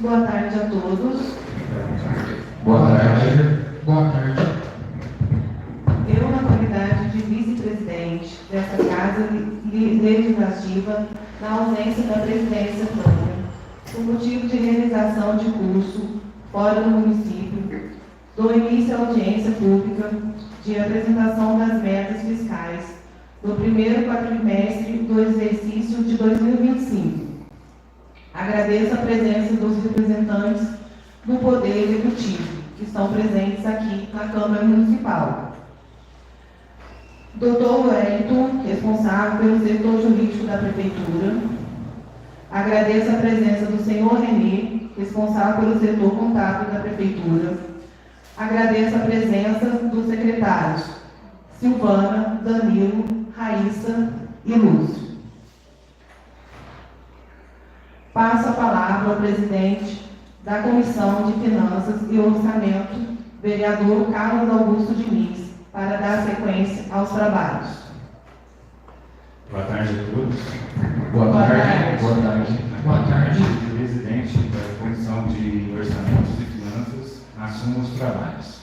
Boa tarde a todos. Boa tarde. Boa tarde. Eu, na qualidade de vice-presidente desta Casa Legislativa, na ausência da presidência Câmara, por motivo de realização de curso fora do município, dou início à audiência pública de apresentação das metas fiscais do primeiro quadrimestre do exercício de 2025. Agradeço a presença dos representantes do Poder Executivo, que estão presentes aqui na Câmara Municipal. Dr. Wellington, responsável pelo setor jurídico da Prefeitura. Agradeço a presença do senhor Renê, responsável pelo setor contábil da Prefeitura. Agradeço a presença dos secretários Silvana, Danilo, Raíssa e Lúcio. Passo a palavra ao presidente da Comissão de Finanças e Orçamento, vereador Carlos Augusto Diniz, para dar sequência aos trabalhos. Boa tarde a todos. Boa tarde. Boa tarde. Boa tarde. O presidente da Comissão de Orçamentos e Finanças assume os trabalhos.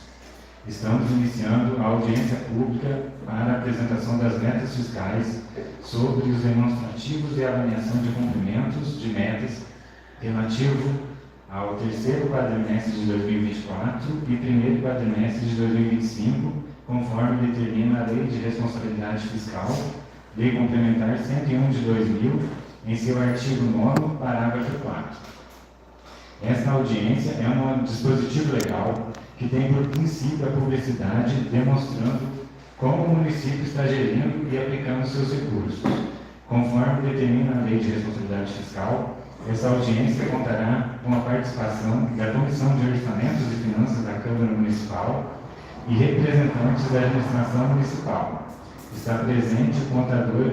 Estamos iniciando a audiência pública para a apresentação das metas fiscais sobre os demonstrativos e avaliação de cumprimentos de metas relativo ao terceiro quadrimestre de 2024 e primeiro quadrimestre de 2025, conforme determina a Lei de Responsabilidade Fiscal, Lei Complementar 101 de 2000, em seu artigo 9º, parágrafo 4. Esta audiência é um dispositivo legal que tem por princípio a publicidade, demonstrando como o município está gerindo e aplicando seus recursos. Conforme determina a Lei de Responsabilidade Fiscal, essa audiência contará com a participação da Comissão de Orçamentos e Finanças da Câmara Municipal e representantes da administração municipal. Está presente o contador,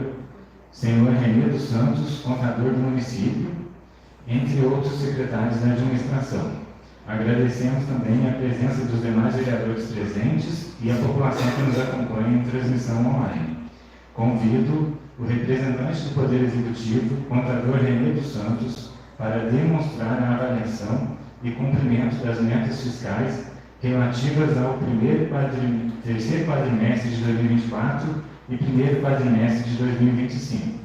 senhor Renê dos Santos, contador do município, entre outros secretários da administração. Agradecemos também a presença dos demais vereadores presentes e a população que nos acompanha em transmissão online. Convido o representante do Poder Executivo, contador Renê dos Santos, para demonstrar a avaliação e cumprimento das metas fiscais relativas ao terceiro quadrimestre de 2024 e primeiro quadrimestre de 2025.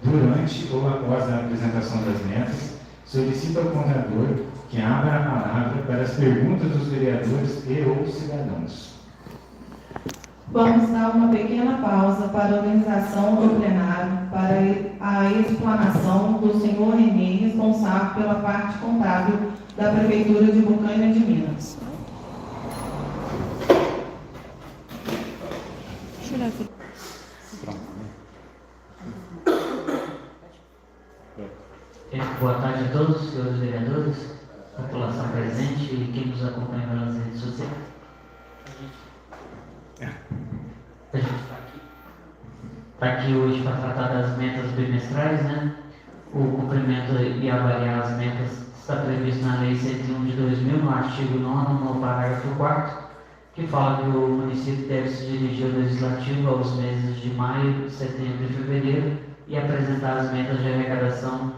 Durante ou após a apresentação das metas, solicito ao contador que abra a palavra para as perguntas dos vereadores e ou cidadãos. Vamos dar uma pequena pausa para a organização do plenário, para a explanação do senhor Renê, responsável pela parte contábil da Prefeitura de Bocaina de Minas. Boa tarde a todos, senhores vereadores, população presente e quem nos acompanha pelas redes sociais. A gente está aqui hoje para tratar das metas bimestrais, né? O cumprimento e avaliar as metas está previsto na Lei 101 de 2000, no artigo 9º, no parágrafo 4º, que fala que o município deve se dirigir ao Legislativo aos meses de maio, setembro e fevereiro e apresentar as metas de arrecadação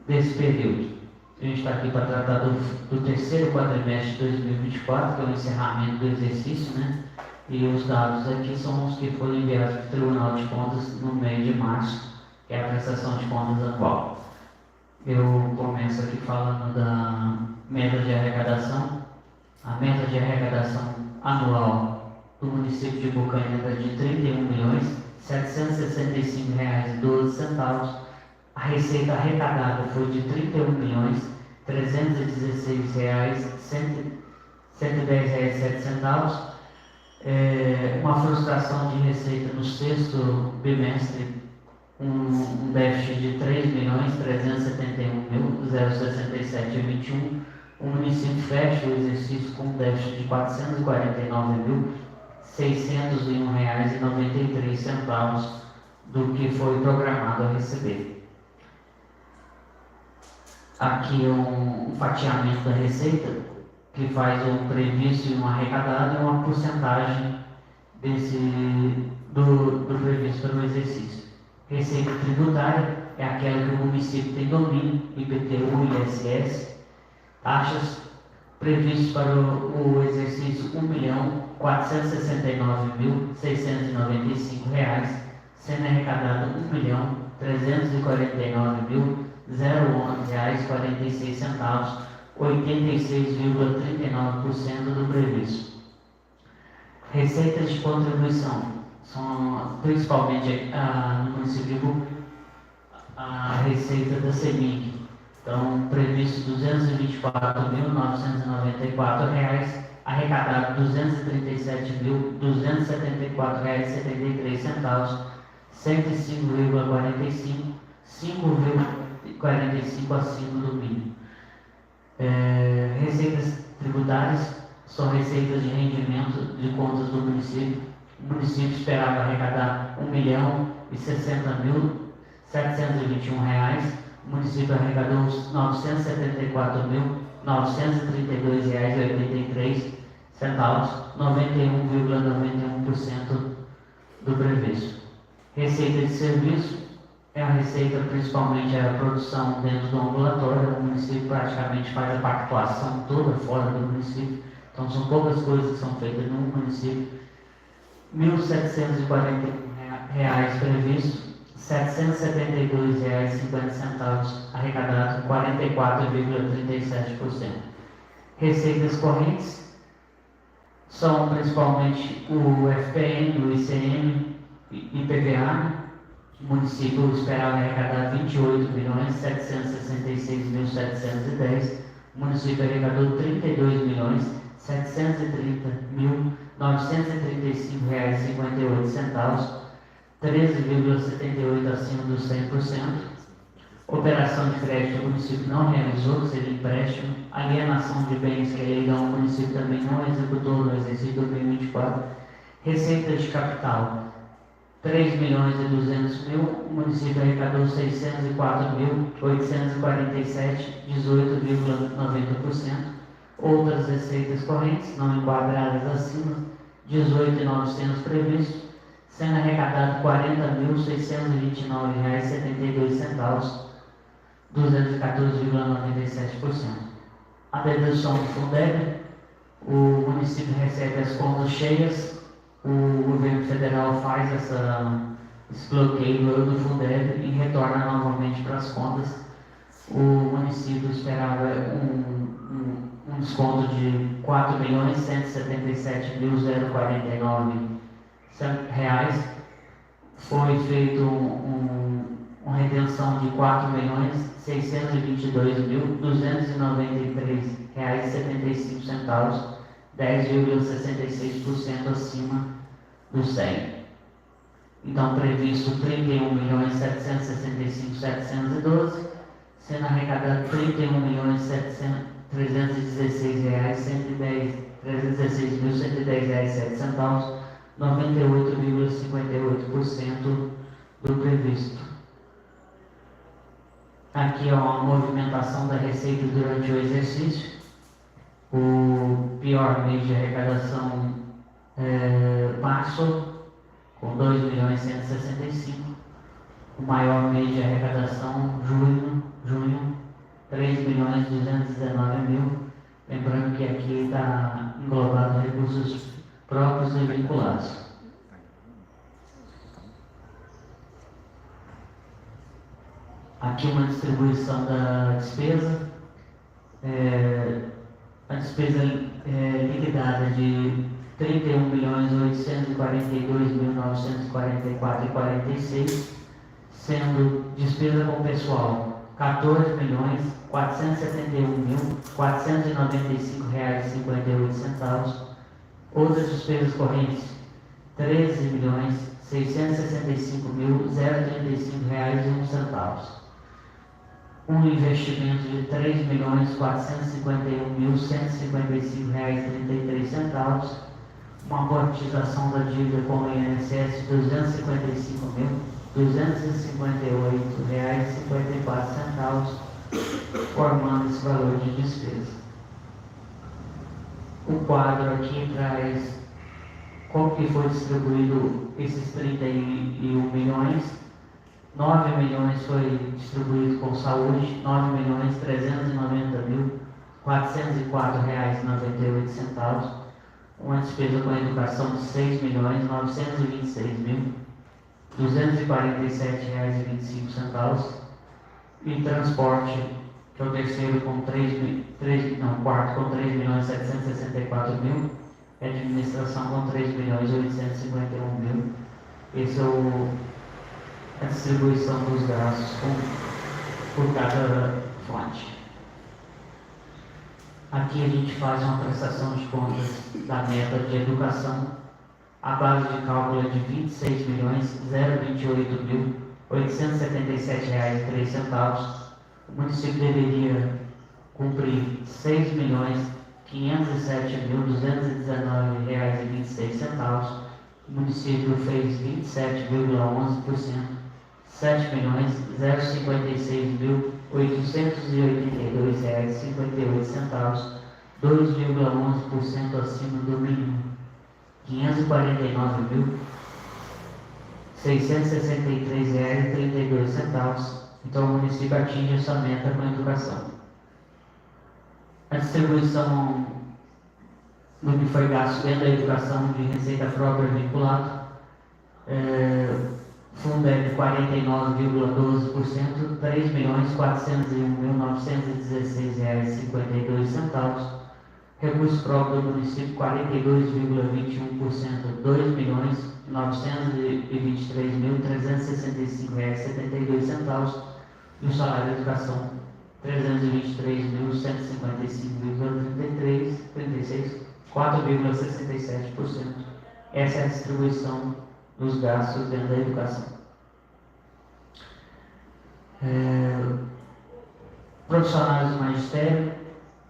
desse período. A gente está aqui para tratar do terceiro quadrimestre de 2024, que é o encerramento do exercício, né? E os dados aqui são os que foram enviados para o Tribunal de Contas no mês de março, que é a prestação de contas anual. Eu começo aqui falando da meta de arrecadação. A meta de arrecadação anual do município de Bocaina é de R$ 31.765,12. A receita arrecadada foi de R$ 31.316,110,07. Uma frustração de receita no sexto bimestre, um déficit de R$ 3.371.067,21. O município fecha o exercício com um déficit de R$ 449.601,93 do que foi programado a receber. Aqui um fatiamento da receita, que faz um previsto e um arrecadado e uma porcentagem do previsto pelo exercício. Receita tributária é aquela que o município tem domínio, IPTU e ISS, Taxas previstas para o exercício R$ 1.469.695, sendo arrecadado R$ 1.349.011,46, 86,39% do previsto. Receitas de contribuição são principalmente no município a receita da CEMIG. Então, previsto R$ 224.994, arrecadado R$ 237.274,73, 105,45, 5,45 acima do mínimo. Receitas tributárias são receitas de rendimento de contas do município. O município esperava arrecadar R$ 1.060.721. O município arrecadou R$ 974.932,83, 91,91% do previsto. Receita de serviço é a receita principalmente a produção dentro do ambulatório. O município praticamente faz a pactuação toda fora do município, então são poucas coisas que são feitas no município. R$ 1.741 previsto, R$ 772,50 arrecadado, 44,37%. Receitas correntes são principalmente o FPM, o ICM e IPVA. O município esperava arrecadar R$ 28.766.710. O município arrecadou R$ 32.730.935,58, 13,78% acima dos 100%. Operação de crédito o município não realizou, que seria empréstimo. Alienação de bens que a leilão o município também não executou no exercício 2024. Receita de capital, R$ 3.200.000, o município arrecadou R$ 604.847, 18,90%. Outras receitas correntes, não enquadradas acima, R$ 18.900 previsto, sendo arrecadado R$ 40.629,72, 214,97%. A dedução do Fundeb, o município recebe as contas cheias, o governo federal faz esse bloqueio do Fundeb e retorna novamente para as contas. O município esperava um desconto de R$ 4.177.049. Foi feito uma retenção de R$ 4.622.293,75, 10,66% acima do 100. Então, previsto R$ 31.765.712, sendo arrecadado R$ 31.316.110,07, 98,58% do previsto. Aqui é uma movimentação da receita durante o exercício. O pior mês de arrecadação março, com 2.165.000. O maior mês de arrecadação, junho, 3.219.000. Lembrando que aqui está englobado recursos próprios e vinculados. Aqui uma distribuição da despesa. A despesa liquidada de R$ 31.842.944,46, sendo despesa com pessoal R$ 14.471.495,58, outras despesas correntes R$ 13.665.035,01, investimento de R$ 3.451.155,33, uma amortização da dívida com o INSS de R$ 255.258,54, formando esse valor de despesa. O quadro aqui traz como que foi distribuído esses 31 milhões. 9 milhões foi distribuído com saúde, 9.390.000 R$ 404,98, uma despesa com educação de R$ 6.926.247,25 e transporte, que é o terceiro com quarto com 3.764.000, e administração com 3.851.000. Esse é a distribuição dos gastos por cada fonte. Aqui a gente faz uma prestação de contas da meta de educação. A base de cálculo é de R$ 26.028.877,03. O município deveria cumprir R$ 6.507.219,26. O município fez 27,11%, R$ 7.056.882,58, 2,11% acima do mínimo, R$ 549.663,32. Então o município atinge essa meta com a educação. A distribuição do que foi gasto dentro da educação de receita própria vinculada, fundo é de 49,12%, R$ 3.401.916,52. Recurso próprio do município, 42,21%, R$ 2.923.365,72. E o salário da educação, R$ 323.155,36, 4,67%. Essa é a distribuição dos gastos dentro da educação. Profissionais do magistério,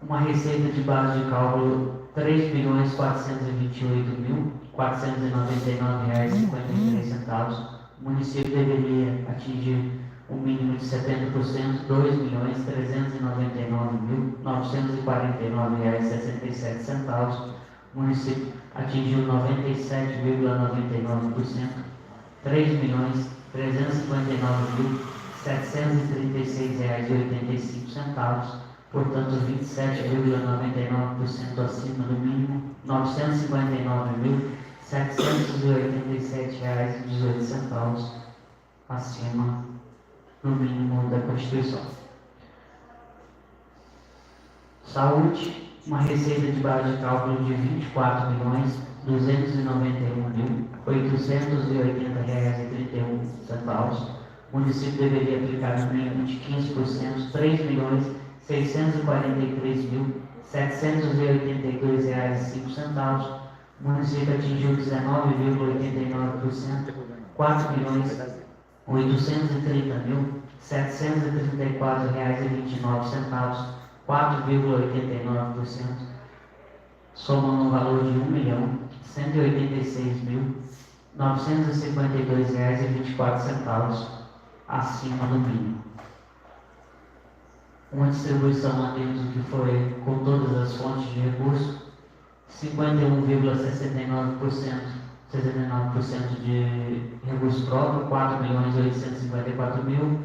uma receita de base de cálculo R$ 3.428.499,53. O município deveria atingir um mínimo de 70%, R$ 2.399.949,67. O município atingiu 97,99%, R$ 3.359.736,85. Portanto, 27,99% acima do mínimo, R$ 959.787,18 acima do mínimo da Constituição. Saúde, uma receita de base de cálculo de R$ 24.291.880,31. O município deveria aplicar no mínimo de 15%, R$ 3.643.782,05. O município atingiu 19,89%, R$ 4.830.734,29, 4,89%, somam no valor de R$ 1.186.952,24, acima do mínimo. Uma distribuição lá dentro que foi com todas as fontes de recurso, 51,69% de recurso próprio, 4.854.000,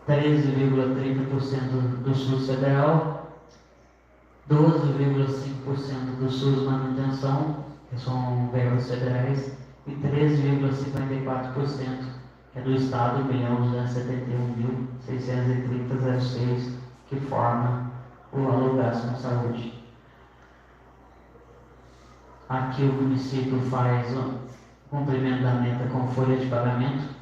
13,30% do SUS federal, 12,5% do SUS manutenção, que são verbas federais, e 13,54% que é do Estado, 1.271.630,06, que forma o valor gasto com saúde. Aqui o município faz o cumprimento da meta com folha de pagamento,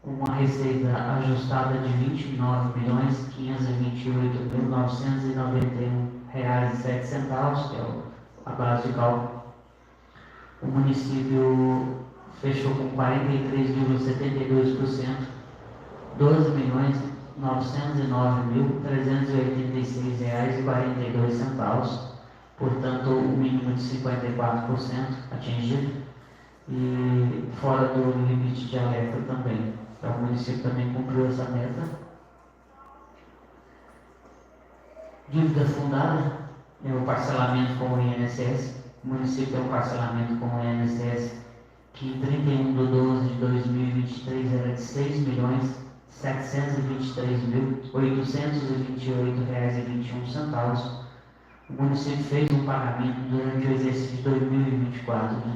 uma receita ajustada de R$ 29.528.991,07, que é a base de cálculo. O município fechou com 43,72%, R$ 12.909.386,42, portanto o mínimo de 54% atingido e fora do limite de alerta também. Então o município também cumpriu essa meta. Dívida fundada é o parcelamento com o INSS. O município tem um parcelamento com o INSS que em 31/12/2023 era de R$ R$ 723.828,21. O município fez um pagamento durante o exercício de 2024 de R$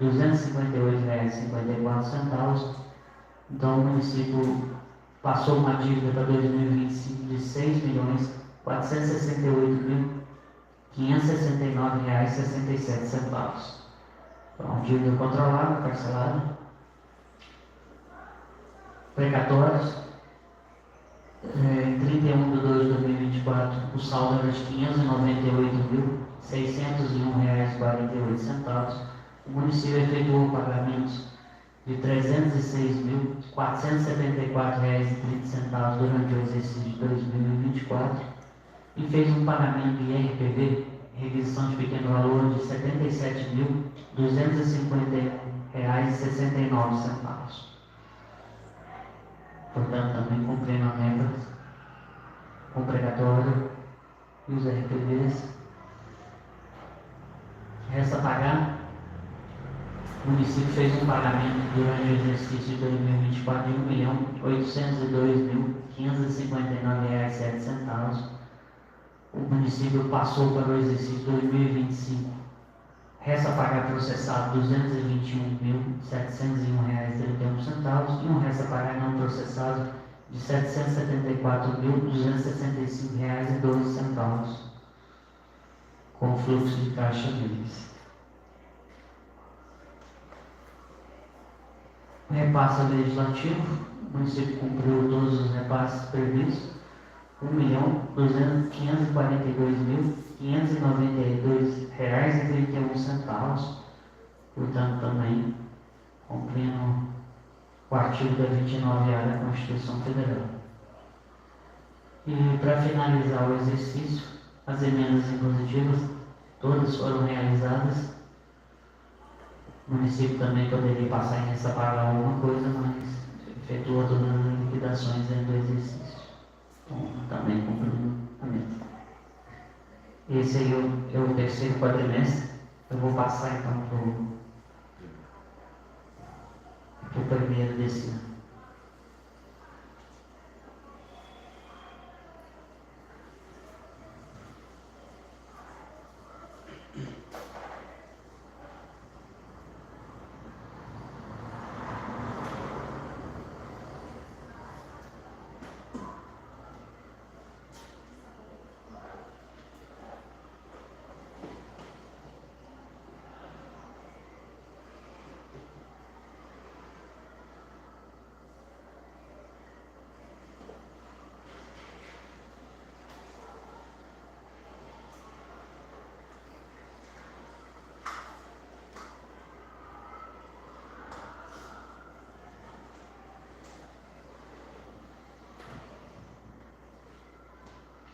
255.258,54. Então, o município passou uma dívida para 2025 de R$ 6.468.569,67. Então, dívida controlada, parcelada. Precatórios. Em 31 de 2 de 2024, o saldo era de R$ 598.601,48. O município efetuou pagamentos de R$ 306.474,30 durante o exercício de 2024 e fez um pagamento de IRPV, requisição de pequeno valor, de R$ 77.251,69. Portanto, também cumprindo a meta com o precatório e os RPVs. Resta pagar. O município fez um pagamento durante o exercício de 2024 de R$ 1.802.559,07. O município passou para o exercício de 2025. Resta pagar processado R$ 221.701,31 e um resta pagar não processado de R$ 774.265,12, com fluxo de caixa deles. Repasse legislativo. O município cumpriu todos os repasses previstos. R$ 1.200.592.592,31. Portanto, também cumprindo o artigo da 29A da Constituição Federal. E para finalizar o exercício, as emendas impositivas todas foram realizadas. O município também poderia passar em resta pagar alguma coisa, mas efetuou todas as liquidações dentro do exercício. Então, também cumprindo a meta. Esse aí é o terceiro quadrimestre. Eu vou passar então para o primeiro desse ano.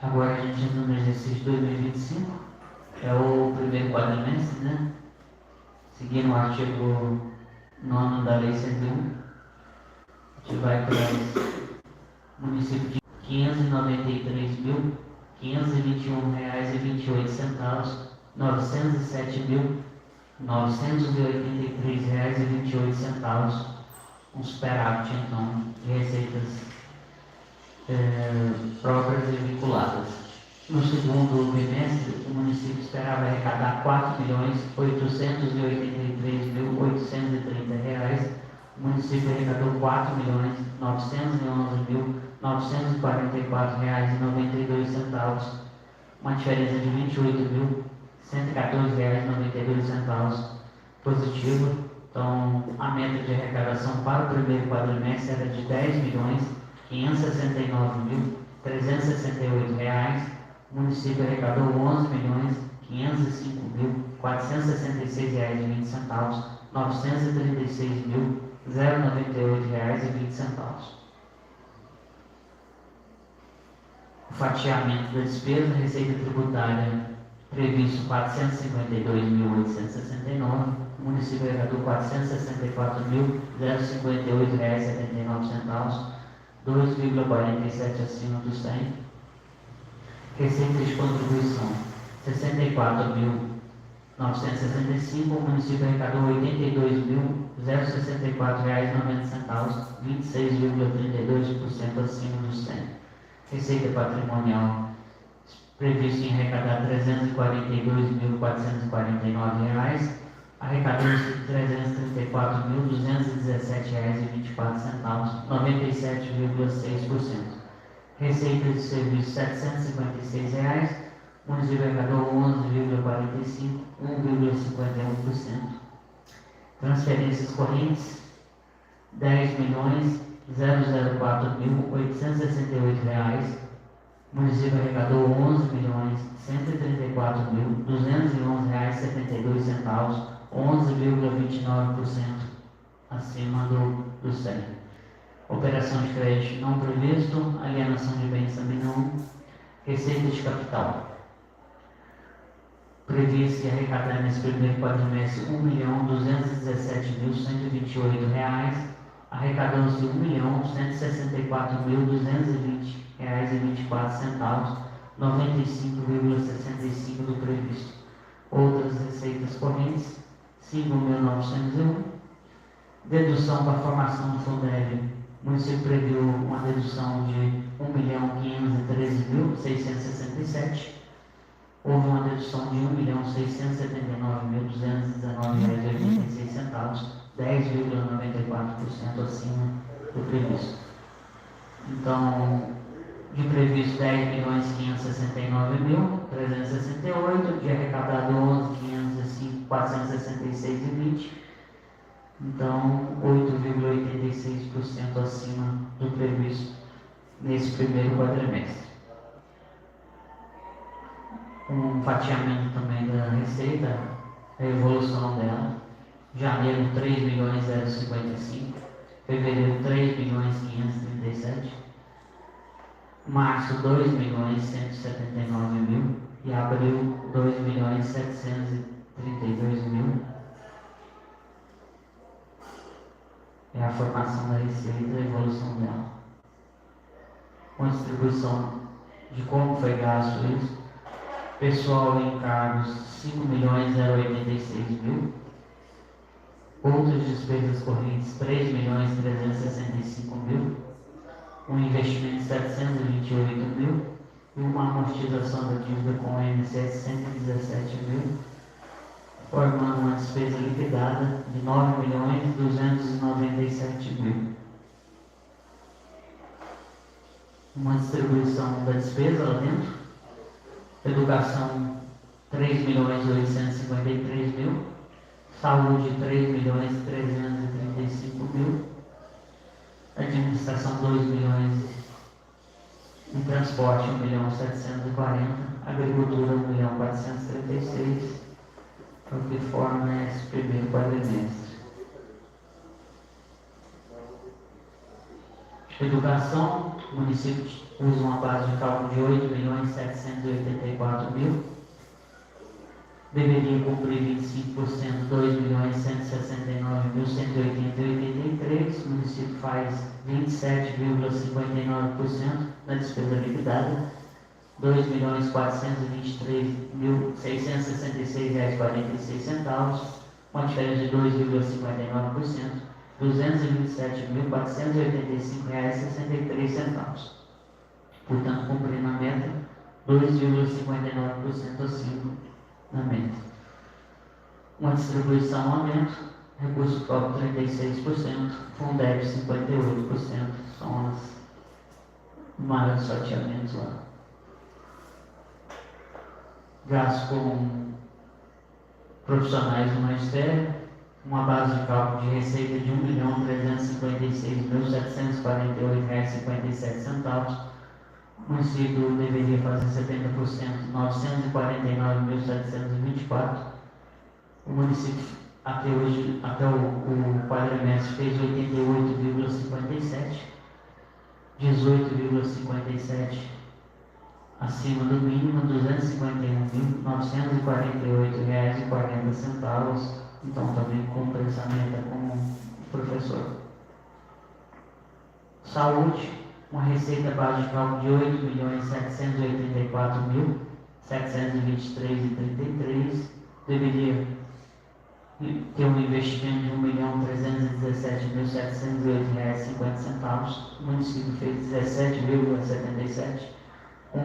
Agora a gente entra no exercício de 2025, é o primeiro quadrimestre, né? Seguindo o artigo 9º da Lei 101, a gente vai para o município de R$ 593.521,28, R$ 907.983,28, um superávit então de receitas próprias e vinculadas. No segundo bimestre, o município esperava arrecadar R$ 4.883.830. O município arrecadou R$ 4.911.944,92, uma diferença de R$ 28.114,92 positiva. Então, a meta de arrecadação para o primeiro quadrimestre era de R$ 10.569.368. O município arrecadou R$ 11.505.466,20, R$ 936.098,20. O fatiamento da despesa, receita tributária previsto R$ 452.869, o município arrecadou R$ 464.058,79, 2,47 acima do 100. Receita de contribuição, R$ 64.965, o município arrecadou R$ R$ 064,90, 26,32% acima do CEN. Receita patrimonial previsto em arrecadar R$ 342.449, arrecadou-se R$ 334.217,24, 97,6%. Receita de serviço R$ 756, município arrecadou 11,45, 1,51%. Transferências correntes R$ 10.004.868, município arrecadou R$ 11.134.211,72, 11,29% acima do CEN. Operação de crédito não previsto, alienação de bens também não. Receita de capital previsto e arrecadar nesse primeiro quadrimestre R$ 1.217.128, arrecadou-se R$ 1.164.220,24, 95,65% do previsto. Outras receitas correntes, 5.901. Dedução para a formação do Fundeb, o município previu uma dedução de R$ 1.513.667. Houve uma dedução de R$ 1.679.219,86, 10,94% acima do previsto. Então, de previsto R$ 10.569.368, de arrecadado R$ 11.505.466,20, então 8,86% acima do previsto nesse primeiro quadrimestre. Um fatiamento também da receita, a evolução dela. Janeiro 3.055, fevereiro 3.537, março 2.179.000 e abril 2.732.000. É a formação da receita e a evolução dela. Uma distribuição de como foi gasto isso. Pessoal em encargos 5.086.000. Outras despesas correntes 3.365.000. Um investimento de 728.000 e uma amortização da dívida com o INSS 117.000, formando uma despesa liquidada de 9.297.000. Uma distribuição da despesa lá dentro. Educação 3.853.000, saúde 3.335.000, administração 2 milhões e transporte 1.740.000, agricultura 1.436.000, o que forma esse primeiro quadrimestre. Educação, o município usa uma base de cálculo de 8.784.000, deveria cumprir 25%, 2.169.180,83, o município faz 27,59% da despesa liquidada, R$ 2.423.666,46, uma diferença de 2,59%, R$ 227.485,63. Portanto, cumprindo a meta, 2,59% acima da meta. Uma distribuição aumento, recurso próprio 36%, Fundeb 58%, são os maiores sorteamentos lá. Gasto com profissionais do magistério, uma base de cálculo de receita de R$ 1.356.748,57. O município deveria fazer 70%, 949.724. O município até hoje, até o quadrimestre, fez 88,57, 18,57 acima do mínimo, R$ 251.948,40. Então também cumpre essa meta como professor. Saúde, uma receita base de cálculo de R$ 8.784.723,33, deveria ter um investimento de R$ 1.317.708,50. O município fez 17,77, R$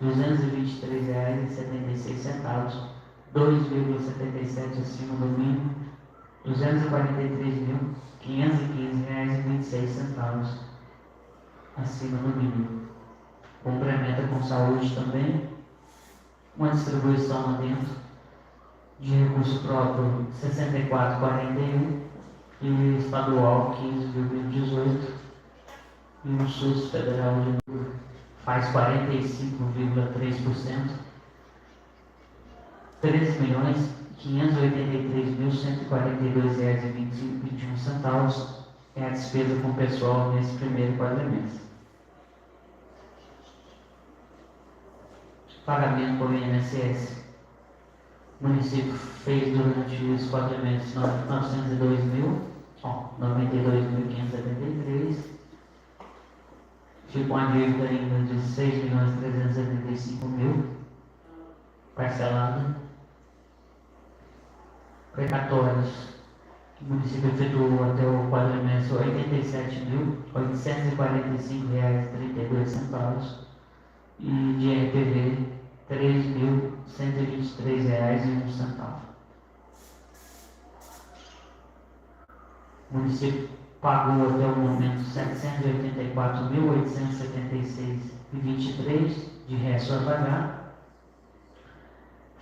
1.561.223,76, 2,77 acima do mínimo, R$ 243.515,26 acima do mínimo. Complementa com saúde também, uma distribuição lá dentro de recurso próprio 64,41 e estadual 15,18 e o SUS federal faz 45,3%, R$ 13.583.142,21 é a despesa com o pessoal nesse primeiro quadrimestre. Pagamento por INSS. O município fez durante os quadrimestres 92.573. Ficou uma dívida ainda de 6.375.000 parcelada. Precatórios. O município efetuou até o quadrimestre R$ 87.845,32 e de RPV R$ 3.123,01. O município pagou até o momento R$ 784.876,23 de resto a pagar,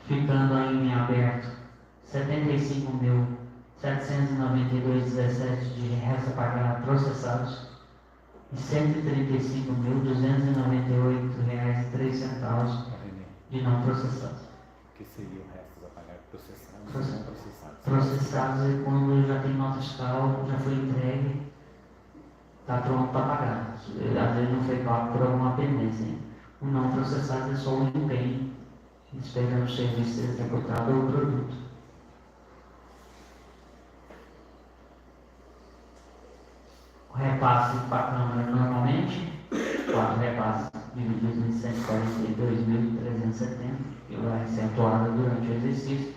ficando ainda em aberto R$ 75.792,17 de resto a pagar processados e R$ 135.298,03 de não processados. O que seria o resto a pagar processados e não processados? Processados é quando já tem nota fiscal, já foi entregue, está pronto para pagar. Às vezes não foi pago por alguma pendência. O não processado é só o empenho, esperando o serviço ser executado ou o produto. O repasse para a Câmara normalmente, 4 repasses divididos em 142.370, que vai ser atuado durante o exercício,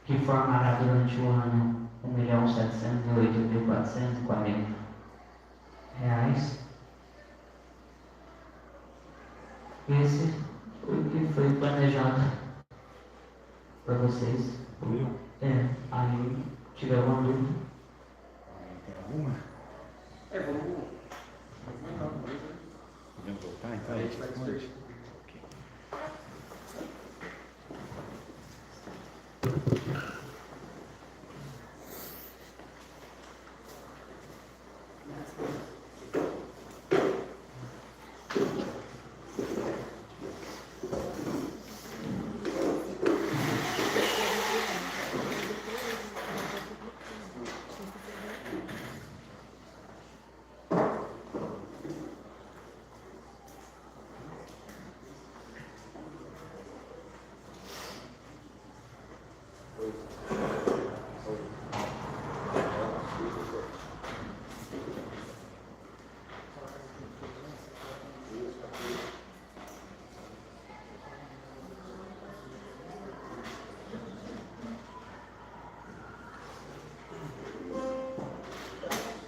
que formará durante o ano R$ 1.708.440. Esse foi o que foi planejado para vocês. Aí tiver alguma dúvida. Tem alguma? Podemos voltar então? A gente vai discutir.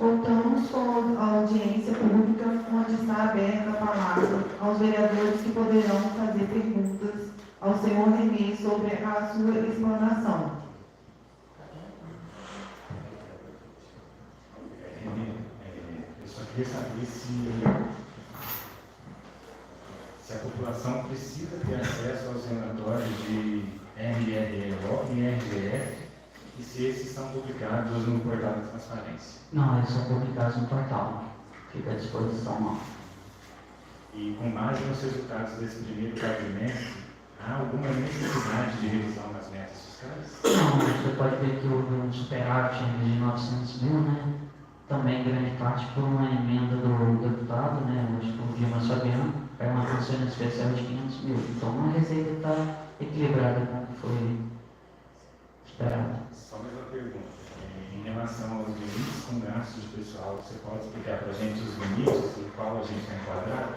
Voltamos com a audiência pública, onde está aberta a palavra aos vereadores que poderão fazer perguntas ao senhor Renê sobre a sua explanação. Eu só queria saber se a população precisa ter acesso aos relatórios de RRO e RGF e se esses são publicados no portal da transparência. Não, eles são publicados no portal. Fica à disposição lá. E com base nos resultados desse primeiro quadrimestre, há alguma necessidade de revisão das metas fiscais? Não, você pode ver que houve um superávit de 900 mil, né? Também grande parte por uma emenda do deputado, né? Acho que o Dimas Fabiano, é uma função especial de 500 mil. Então a receita está equilibrada com o que foi esperado. Só mais uma pergunta. Em relação aos limites com gastos de pessoal, você pode explicar para a gente os limites em qual a gente está enquadrado?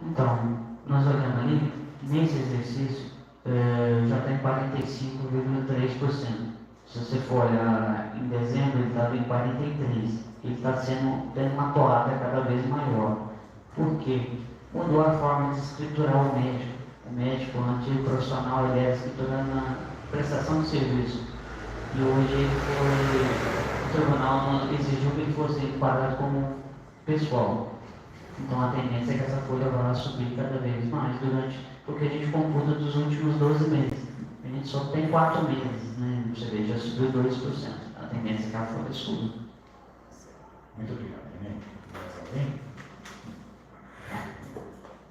Então, nós olhamos ali, nesse exercício, já está em 45,3%. Se você for olhar em dezembro, ele estava em 43%. Ele está tendo uma toada cada vez maior. Por quê? Mudou a forma de escriturar o médico. O médico, o antigo profissional, ele era escriturado na prestação de serviço. E hoje o tribunal exigiu que ele fosse enquadrado como pessoal. Então a tendência é que essa folha vai subir cada vez mais porque a gente computa dos últimos 12 meses. A gente só tem 4 meses, né? Você vê, já subiu 2%. A tendência é que a folha suba. Muito obrigado, Neném. Mais alguém?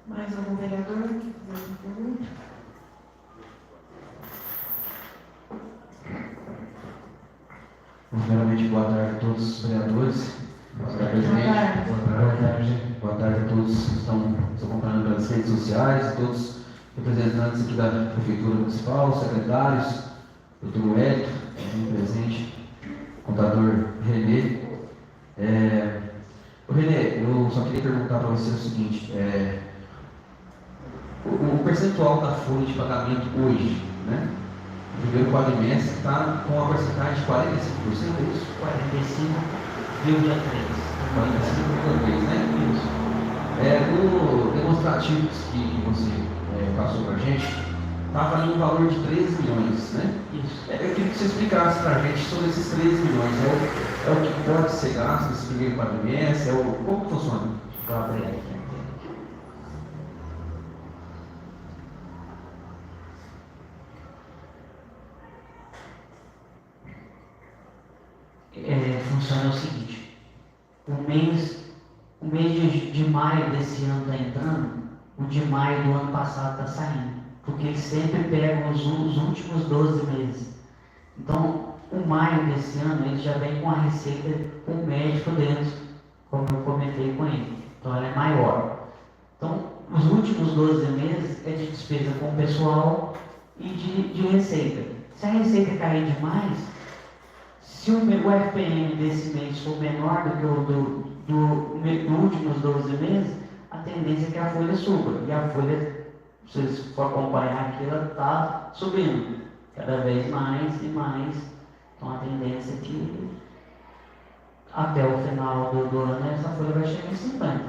Mais algum vereador que quiser perguntar? Primeiramente, boa tarde a todos os vereadores. Boa tarde, presidente. Boa tarde a todos que estão nos acompanhando pelas redes sociais, todos os representantes aqui da Prefeitura Municipal, secretários, doutor Wellington, presente, contador Renê. Renê, eu só queria perguntar para você o seguinte, o percentual da folha de pagamento hoje, né? O primeiro quadrimestre está com uma porcentagem de 45%, é isso? 45,3%. 45,3%, né? Isso. No demonstrativo que você passou para a gente, estava ali um valor de 13 milhões, né? Isso. Eu queria que você explicasse para a gente sobre esses 13 milhões. É o que pode ser gasto nesse primeiro quadrimestre? Como que funciona? Vou abrir aqui. Funciona o seguinte: o mês de maio desse ano está entrando, o de maio do ano passado está saindo, porque eles sempre pegam os últimos 12 meses. Então, o maio desse ano, ele já vem com a receita com o médico dentro, como eu comentei com ele. Então, ela é maior. Então, os últimos 12 meses é de despesa com o pessoal e de receita. Se a receita cair demais, se o FPM desse mês for menor do que o dos últimos 12 meses, a tendência é que a folha suba. E a folha, se vocês for acompanhar aqui, ela está subindo cada vez mais e mais. Então a tendência é que até o final do ano essa folha vai chegar em 50,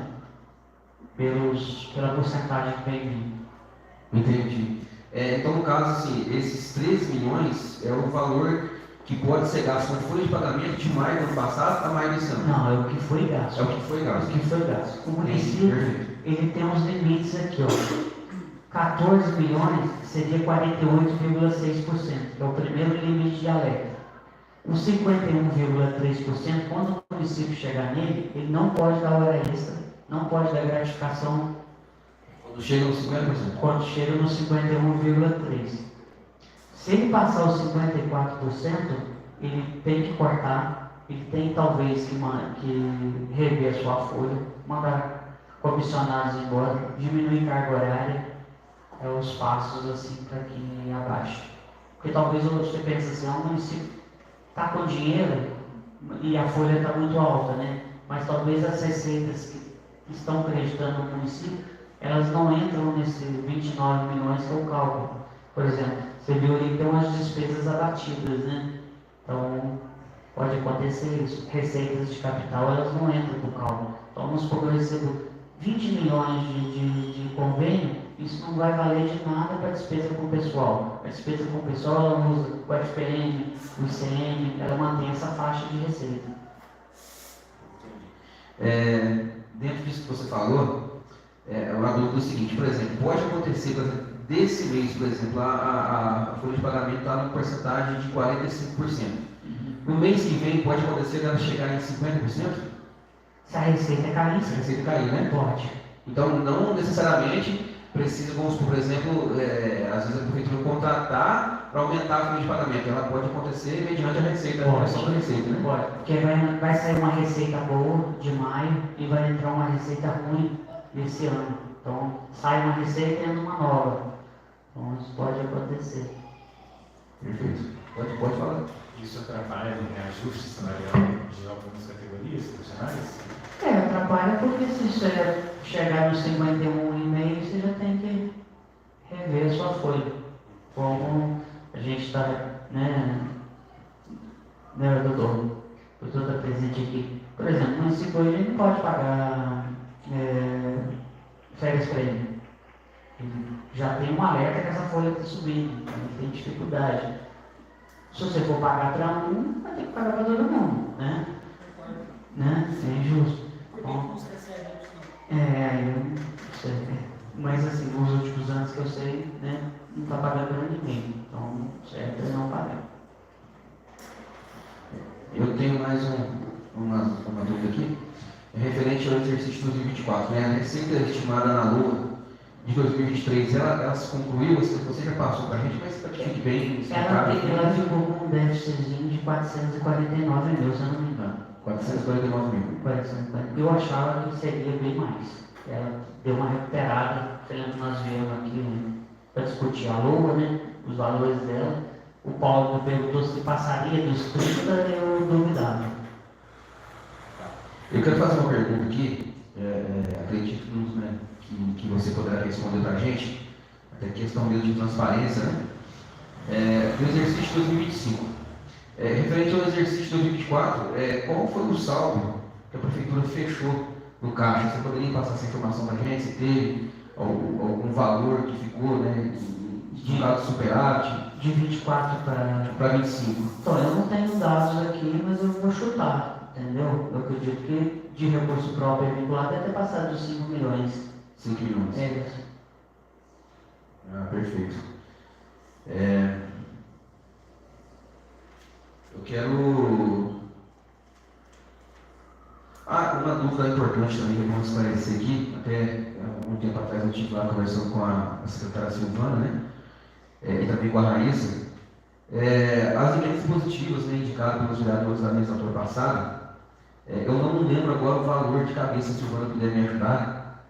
pela porcentagem que vem vindo. Entendi. Então, no caso, assim, esses 13 milhões é o valor que pode ser gasto na folha de pagamento de maio do ano passado a maio desse ano. Não, é o que foi gasto. É o que foi gasto. O que foi gasto. O município, ele tem uns limites aqui, ó. 14 milhões seria 48,6%, que é o primeiro limite de alerta. Os 51,3%, quando o município chegar nele, ele não pode dar hora extra, não pode dar gratificação. Quando chega nos 50%? Quando chega nos 51,3%. Se ele passar os 54%, ele tem que cortar, ele tem talvez que rever a sua folha, mandar comissionados embora, diminuir carga horária, os passos assim para que abaixe. Porque talvez você pense assim, o município está com dinheiro e a folha está muito alta, né? Mas talvez as receitas que estão acreditando no município, elas não entram nesse 29 milhões que é o cálculo. Por exemplo, você viu ali que tem umas despesas abatidas, né? Então, pode acontecer isso. Receitas de capital, elas não entram no cálculo. Então, vamos supor que eu recebo 20 milhões de convênio, isso não vai valer de nada para a despesa com o pessoal. A despesa com o pessoal, ela usa o FPM, o ICM, ela mantém essa faixa de receita. Dentro disso que você falou, uma dúvida é o seguinte, por exemplo, pode acontecer, por exemplo, desse mês, por exemplo, a folha de pagamento está numa porcentagem de 45%. No mês que vem, pode acontecer ela chegar em 50%? Se a receita cair, Se a receita cair, né? pode. Então, não necessariamente precisa, vamos supor, por exemplo, às vezes a prefeitura contratar para aumentar a folha de pagamento. Ela pode acontecer mediante a receita, a correção da receita, né? Pode, porque vai sair uma receita boa de maio e vai entrar uma receita ruim esse ano. Então, sai uma receita e entra uma nova. Então, isso pode acontecer. Perfeito. Pode falar. Isso atrapalha no reajuste salarial de algumas categorias profissionais? Atrapalha porque se você chegar nos 51,5, você já tem que rever a sua folha. como a gente está, né, doutor? O doutor está presente aqui. Por exemplo, o município hoje não pode pagar férias para ele. Já tem um alerta que essa folha está subindo, ele tem dificuldade. Se você for pagar para um, vai ter que pagar para todo mundo, né? É injusto. Bom, eu não sei. Mas assim, nos últimos anos que eu sei, né, não está pagando para ninguém. Então, certo é não pagar. Eu tenho mais uma dúvida aqui, referente ao exercício 2024. Né? A receita estimada na LOA de 2023, ela se concluiu? Você já passou para a gente, mas para que fique bem explicado. Ela ficou com um déficitzinho de 449 mil, se eu não me engano. 449 mil. 449. Eu achava que seria bem mais. Ela deu uma recuperada, pelo nós viemos aqui para discutir a LOA, né, os valores dela. O Paulo me perguntou se passaria dos 30, eu duvidava. Eu quero fazer uma pergunta aqui, acredito né, que você poderá responder para a gente, até questão mesmo de transparência, né? Do exercício de 2025. Referente ao exercício de 2024, qual foi o saldo que a Prefeitura fechou no caixa? Você poderia passar essa informação para a gente, se teve algum valor que ficou, né, de lado superávit? De 24 para 25. Então, eu não tenho dados aqui, mas eu vou chutar, entendeu? Eu acredito que de recurso próprio vinculado deve ter passado dos 5 milhões. 5 milhões. Perfeito. Eu quero... uma dúvida importante também que vamos esclarecer aqui. Até um tempo atrás eu estive lá conversando com a secretária Silvana, né? E também com a Raíssa. As emendas positivas, né, indicadas pelos vereadores da legislatura passada, eu não lembro agora o valor de cabeça, se o Silvana puder me ajudar.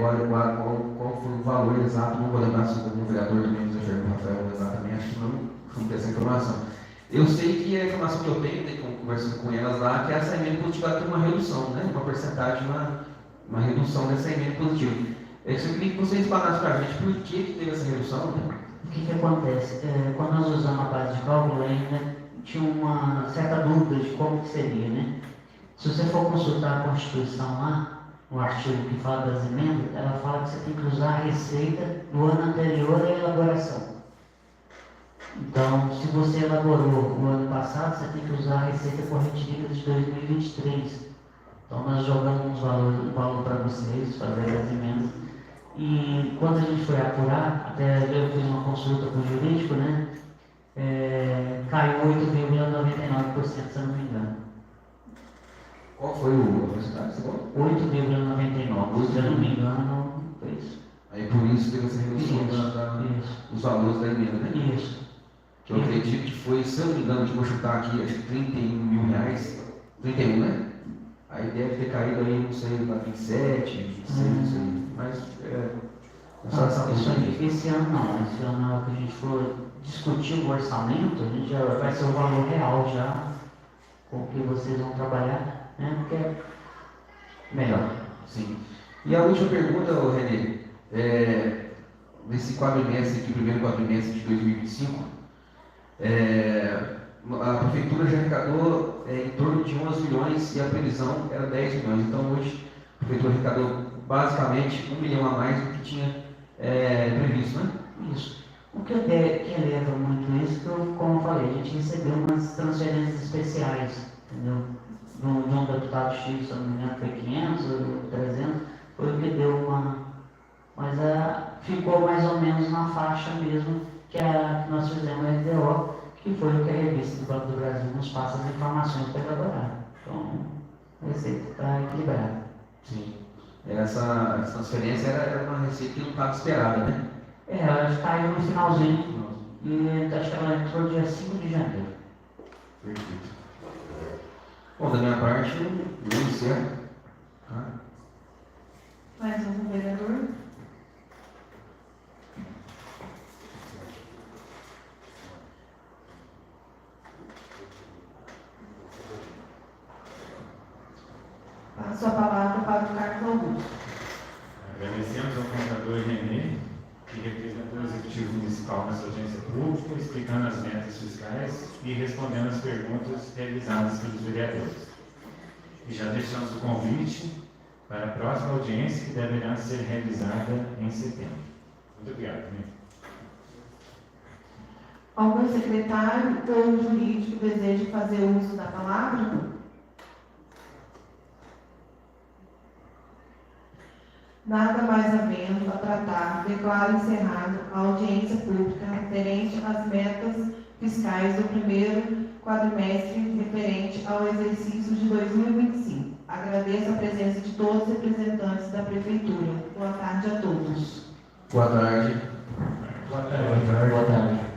Qual foi o valor exato? Não vou lembrar se o vereador também nos enfermou, Rafael, exatamente, acho que não tem essa informação. Eu sei que a informação que eu tenho, né, conversando com elas lá, que essa emenda positiva tem uma redução, né, uma porcentagem, uma redução dessa emenda positiva. Eu queria que vocês falassem para a gente por que teve essa redução, né? O que acontece? Quando nós usamos a base de cálculo, ainda tinha uma certa dúvida de como que seria, né? Se você for consultar a Constituição lá, no artigo que fala das emendas, ela fala que você tem que usar a receita do ano anterior à elaboração. Então, se você elaborou no ano passado, você tem que usar a receita correntícia de 2023. Então, nós jogamos um valor para vocês, fazer as emendas. E quando a gente foi apurar, até eu fiz uma consulta com o jurídico, né? Caiu 8,99%, se eu não me engano. Qual foi a porcentagem? 8,99%, se eu não me engano, foi isso. Aí por isso teve essa redução dos valores da emenda, né? Isso. Que eu acredito que foi, se eu não me engano, vou chutar aqui, acho que 31 mil reais. 31, né? Aí deve ter caído aí, não sei, para 27, 26, não sei. Mas esse ano não. Esse ano, na hora que a gente for discutir o orçamento, a gente já vai ser o valor real já com que vocês vão trabalhar, né? Porque é melhor. Sim. E a última pergunta, Renê, nesse quadrimestre aqui, primeiro quadrimestre de 2025, a Prefeitura já arrecadou em torno de 11 milhões e a previsão era 10 milhões. Então hoje a Prefeitura arrecadou basicamente 1 milhão a mais do que tinha previsto, né? Isso. O que eleva muito isso, como eu falei, a gente recebeu umas transferências especiais, entendeu? De um deputado X, se não me engano, foi 500 ou 300, foi o que deu uma... Mas ficou mais ou menos na faixa mesmo que nós fizemos a RDO, que foi o que a revista do Banco do Brasil nos passa as informações para elaborar. Então, a receita está equilibrada. Sim. Essa transferência era uma receita que não estava esperada, né? Ela caiu no finalzinho e acho que ela entrou dia 5 de janeiro. Perfeito. Bom, da minha parte, eu encerro. Mais um vereador? Passo a palavra para o Carlos Augusto. Agradecemos ao contador Renê que representou o Executivo Municipal nessa audiência pública, explicando as metas fiscais e respondendo as perguntas realizadas pelos vereadores. E já deixamos o convite para a próxima audiência, que deverá ser realizada em setembro. Muito obrigado. Algum secretário ou jurídico deseja fazer uso da palavra? Nada mais havendo a tratar, declaro encerrado a audiência pública referente às metas fiscais do primeiro quadrimestre referente ao exercício de 2025. Agradeço a presença de todos os representantes da Prefeitura. Boa tarde a todos. Boa tarde. Boa tarde. Boa tarde.